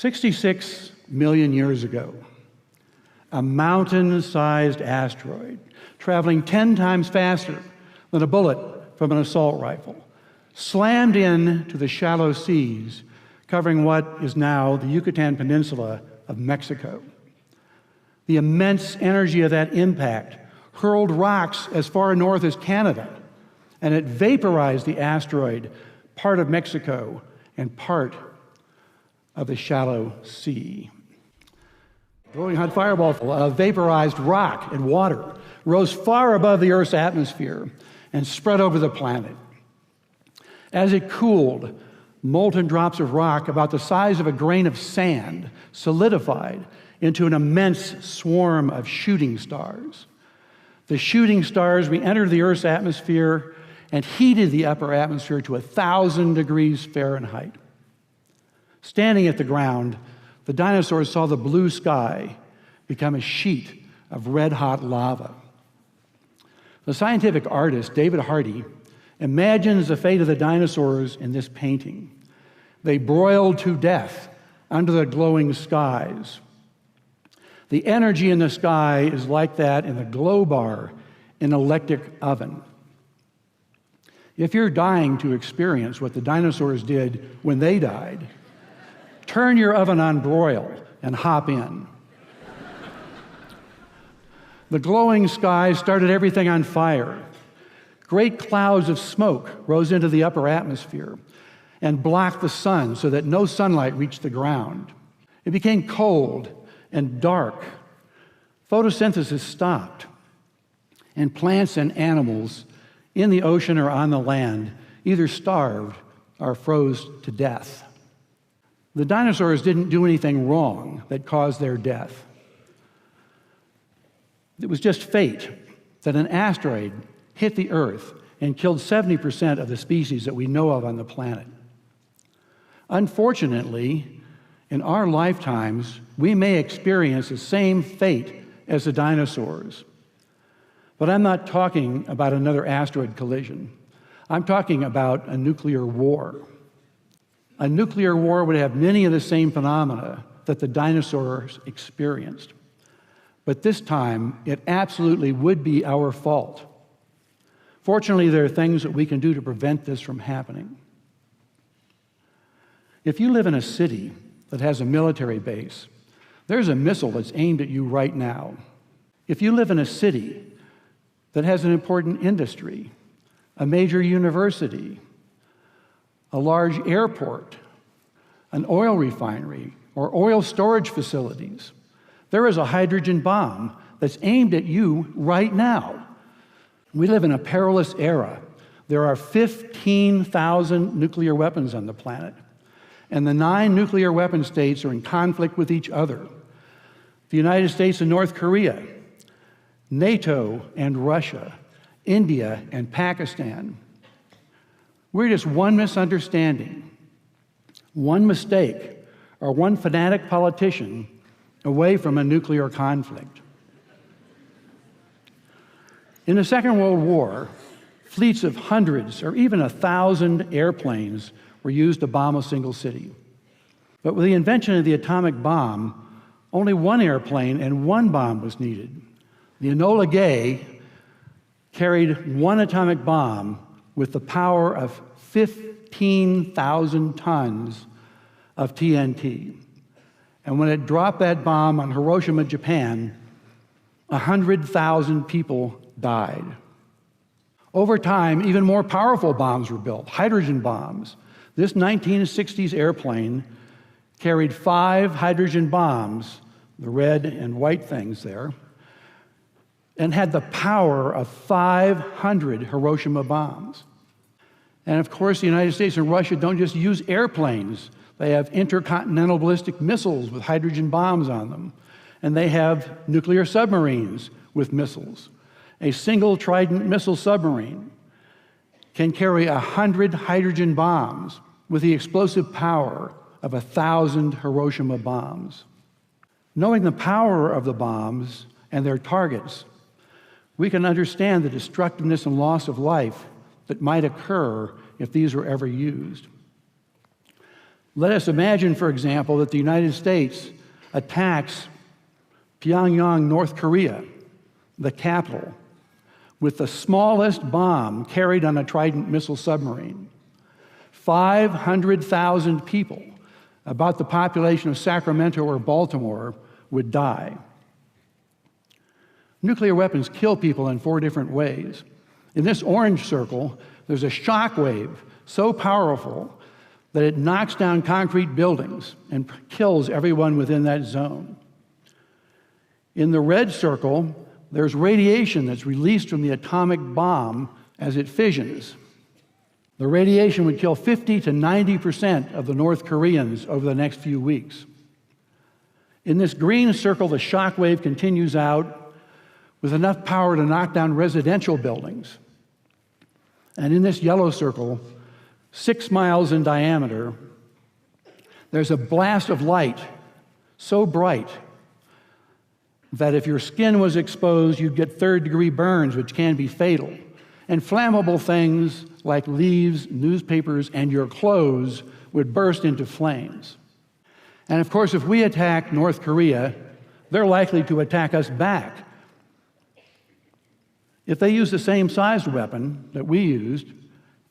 66 million years ago, a mountain-sized asteroid traveling 10 times faster than a bullet from an assault rifle slammed into the shallow seas covering what is now the Yucatan Peninsula of Mexico. The immense energy of that impact hurled rocks as far north as Canada, and it vaporized the asteroid, part of Mexico and part of the shallow sea. Glowing hot fireball of vaporized rock and water rose far above the Earth's atmosphere and spread over the planet. As it cooled, molten drops of rock about the size of a grain of sand solidified into an immense swarm of shooting stars. The shooting stars re-entered the Earth's atmosphere and heated the upper atmosphere to 1,000 degrees Fahrenheit. Standing at the ground, the dinosaurs saw the blue sky become a sheet of red-hot lava. The scientific artist, David Hardy, imagines the fate of the dinosaurs in this painting. They broiled to death under the glowing skies. The energy in the sky is like that in the glow bar in an electric oven. If you're dying to experience what the dinosaurs did when they died, turn your oven on broil and hop in. The glowing sky started everything on fire. Great clouds of smoke rose into the upper atmosphere and blocked the sun so that no sunlight reached the ground. It became cold and dark. Photosynthesis stopped, and plants and animals in the ocean or on the land either starved or froze to death. The dinosaurs didn't do anything wrong that caused their death. It was just fate that an asteroid hit the Earth and killed 70% of the species that we know of on the planet. Unfortunately, in our lifetimes, we may experience the same fate as the dinosaurs. But I'm not talking about another asteroid collision. I'm talking about a nuclear war. A nuclear war would have many of the same phenomena that the dinosaurs experienced. But this time, it absolutely would be our fault. Fortunately, there are things that we can do to prevent this from happening. If you live in a city that has a military base, there's a missile that's aimed at you right now. If you live in a city that has an important industry, a major university, a large airport, an oil refinery, or oil storage facilities, there is a hydrogen bomb that's aimed at you right now. We live in a perilous era. There are 15,000 nuclear weapons on the planet, and the 9 nuclear weapon states are in conflict with each other. The United States and North Korea, NATO and Russia, India and Pakistan. We're just one misunderstanding, one mistake, or one fanatic politician away from a nuclear conflict. In the Second World War, fleets of hundreds or even 1,000 airplanes were used to bomb a single city. But with the invention of the atomic bomb, only one airplane and one bomb was needed. The Enola Gay carried one atomic bomb with the power of 15,000 tons of TNT. And when it dropped that bomb on Hiroshima, Japan, 100,000 people died. Over time, even more powerful bombs were built, hydrogen bombs. This 1960s airplane carried 5 hydrogen bombs, the red and white things there, and had the power of 500 Hiroshima bombs. And of course, the United States and Russia don't just use airplanes. They have intercontinental ballistic missiles with hydrogen bombs on them. And they have nuclear submarines with missiles. A single Trident missile submarine can carry 100 hydrogen bombs with the explosive power of 1,000 Hiroshima bombs. Knowing the power of the bombs and their targets, we can understand the destructiveness and loss of life that might occur if these were ever used. Let us imagine, for example, that the United States attacks Pyongyang, North Korea, the capital, with the smallest bomb carried on a Trident missile submarine. 500,000 people, about the population of Sacramento or Baltimore, would die. Nuclear weapons kill people in 4 different ways. In this orange circle, there's a shock wave so powerful that it knocks down concrete buildings and kills everyone within that zone. In the red circle, there's radiation that's released from the atomic bomb as it fissions. The radiation would kill 50 to 90% of the North Koreans over the next few weeks. In this green circle, the shock wave continues out with enough power to knock down residential buildings. And in this yellow circle, 6 miles in diameter, there's a blast of light so bright that if your skin was exposed, you'd get third-degree burns, which can be fatal. And flammable things like leaves, newspapers, and your clothes would burst into flames. And of course, if we attack North Korea, they're likely to attack us back. If they use the same sized weapon that we used,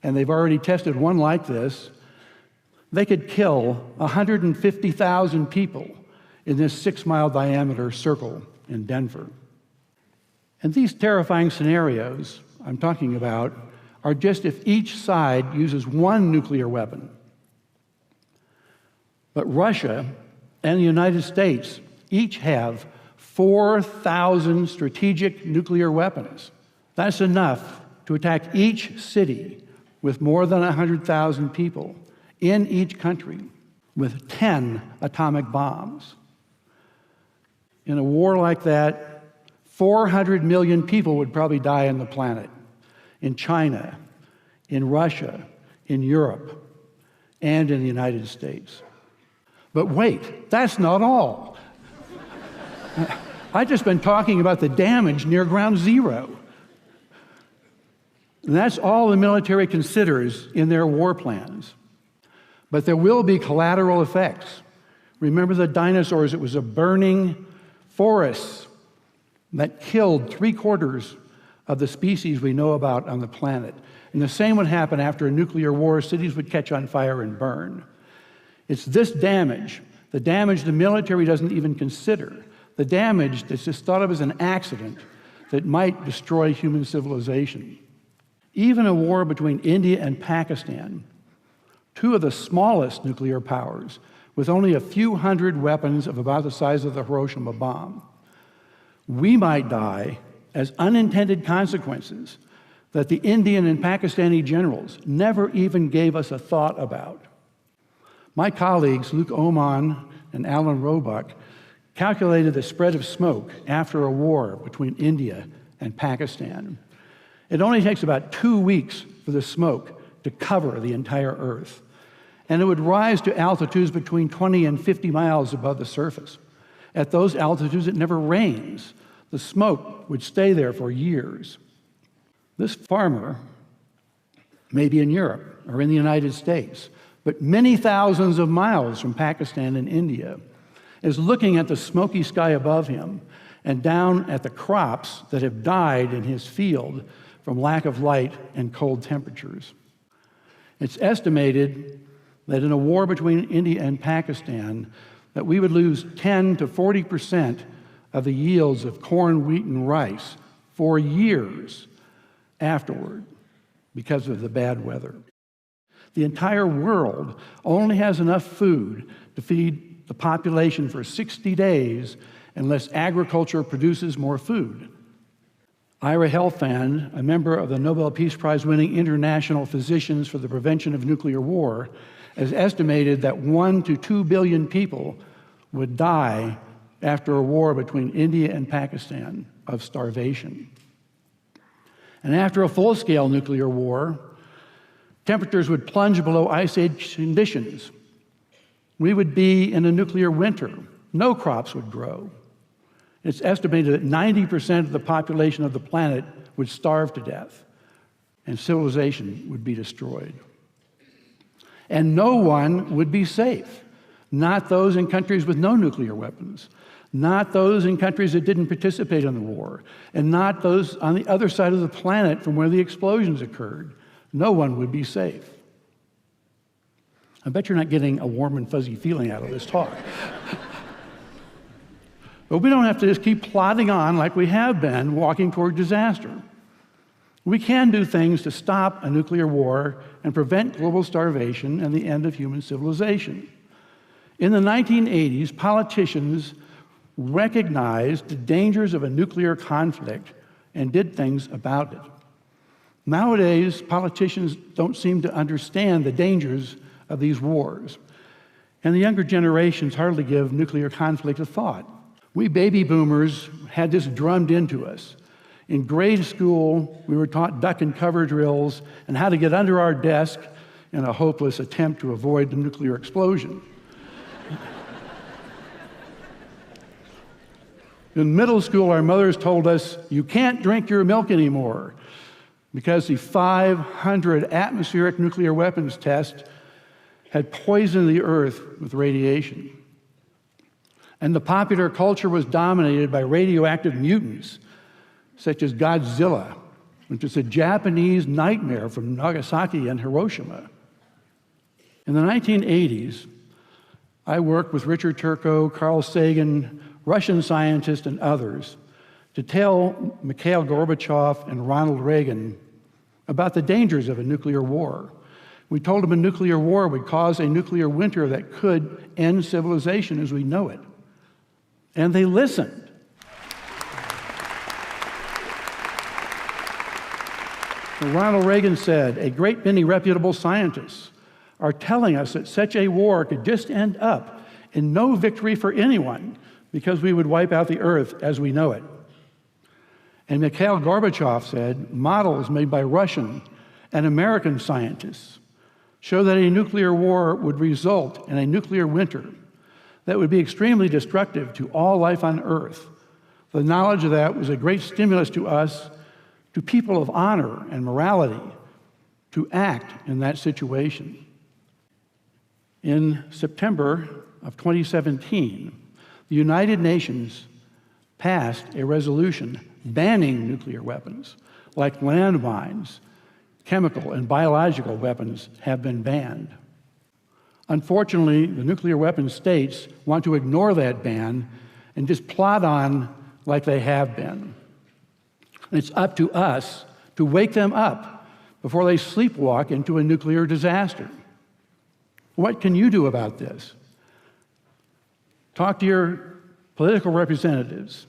and they've already tested one like this, they could kill 150,000 people in this 6-mile diameter circle in Denver. And these terrifying scenarios I'm talking about are just if each side uses one nuclear weapon. But Russia and the United States each have 4,000 strategic nuclear weapons. That's enough to attack each city with more than 100,000 people in each country with 10 atomic bombs. In a war like that, 400 million people would probably die on the planet, in China, in Russia, in Europe, and in the United States. But wait, that's not all. I've just been talking about the damage near ground zero. And that's all the military considers in their war plans. But there will be collateral effects. Remember the dinosaurs? It was a burning forest that killed 3/4 of the species we know about on the planet. And the same would happen after a nuclear war. Cities would catch on fire and burn. It's this damage, the damage the military doesn't even consider, the damage that's just thought of as an accident that might destroy human civilization. Even a war between India and Pakistan, 2 of the smallest nuclear powers, with only a few hundred weapons of about the size of the Hiroshima bomb, we might die as unintended consequences that the Indian and Pakistani generals never even gave us a thought about. My colleagues, Luke Oman and Alan Roebuck, calculated the spread of smoke after a war between India and Pakistan. It only takes about 2 weeks for the smoke to cover the entire Earth. And it would rise to altitudes between 20 and 50 miles above the surface. At those altitudes, it never rains. The smoke would stay there for years. This farmer may be in Europe or in the United States, but many thousands of miles from Pakistan and India, is looking at the smoky sky above him and down at the crops that have died in his field from lack of light and cold temperatures. It's estimated that in a war between India and Pakistan, that we would lose 10 to 40% of the yields of corn, wheat, and rice for years afterward because of the bad weather. The entire world only has enough food to feed the population for 60 days unless agriculture produces more food. Ira Helfand, a member of the Nobel Peace Prize-winning International Physicians for the Prevention of Nuclear War, has estimated that 1 to 2 billion people would die after a war between India and Pakistan of starvation. And after a full-scale nuclear war, temperatures would plunge below ice age conditions. We would be in a nuclear winter. No crops would grow. It's estimated that 90% of the population of the planet would starve to death, and civilization would be destroyed. And no one would be safe. Not those in countries with no nuclear weapons, not those in countries that didn't participate in the war, and not those on the other side of the planet from where the explosions occurred. No one would be safe. I bet you're not getting a warm and fuzzy feeling out of this talk. But we don't have to just keep plodding on like we have been, walking toward disaster. We can do things to stop a nuclear war and prevent global starvation and the end of human civilization. In the 1980s, politicians recognized the dangers of a nuclear conflict and did things about it. Nowadays, politicians don't seem to understand the dangers of these wars, and the younger generations hardly give nuclear conflict a thought. We baby boomers had this drummed into us. In grade school, we were taught duck and cover drills and how to get under our desk in a hopeless attempt to avoid the nuclear explosion. In middle school, our mothers told us, you can't drink your milk anymore because the 500 atmospheric nuclear weapons test had poisoned the earth with radiation. And the popular culture was dominated by radioactive mutants, such as Godzilla, which is a Japanese nightmare from Nagasaki and Hiroshima. In the 1980s, I worked with Richard Turco, Carl Sagan, Russian scientists, and others to tell Mikhail Gorbachev and Ronald Reagan about the dangers of a nuclear war. We told them a nuclear war would cause a nuclear winter that could end civilization as we know it. And they listened. Ronald Reagan said, a great many reputable scientists are telling us that such a war could just end up in no victory for anyone because we would wipe out the earth as we know it. And Mikhail Gorbachev said, models made by Russian and American scientists show that a nuclear war would result in a nuclear winter that would be extremely destructive to all life on Earth. The knowledge of that was a great stimulus to us, to people of honor and morality, to act in that situation. In September of 2017, the United Nations passed a resolution banning nuclear weapons, like landmines. Chemical and biological weapons have been banned. Unfortunately, the nuclear weapons states want to ignore that ban and just plod on like they have been. And it's up to us to wake them up before they sleepwalk into a nuclear disaster. What can you do about this? Talk to your political representatives.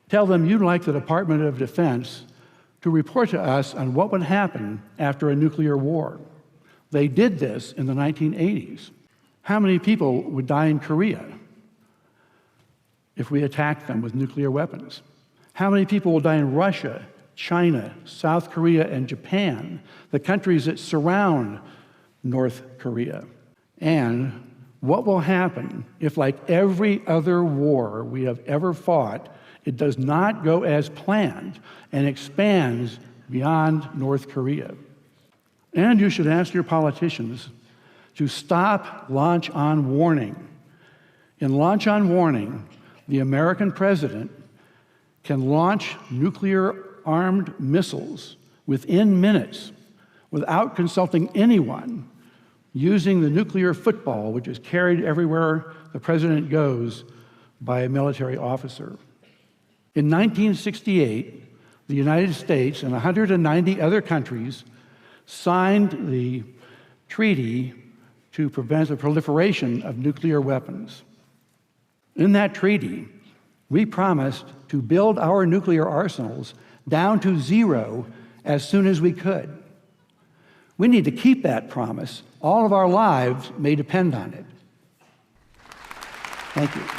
Tell them you'd like the Department of Defense to report to us on what would happen after a nuclear war. They did this in the 1980s. How many people would die in Korea if we attacked them with nuclear weapons? How many people will die in Russia, China, South Korea, and Japan, the countries that surround North Korea? And what will happen if, like every other war we have ever fought, it does not go as planned and expands beyond North Korea? And you should ask your politicians to stop launch on warning. In launch on warning, the American president can launch nuclear-armed missiles within minutes without consulting anyone, using the nuclear football, which is carried everywhere the president goes by a military officer. In 1968, the United States and 190 other countries signed the treaty to prevent the proliferation of nuclear weapons. In that treaty, we promised to build our nuclear arsenals down to zero as soon as we could. We need to keep that promise. All of our lives may depend on it. Thank you.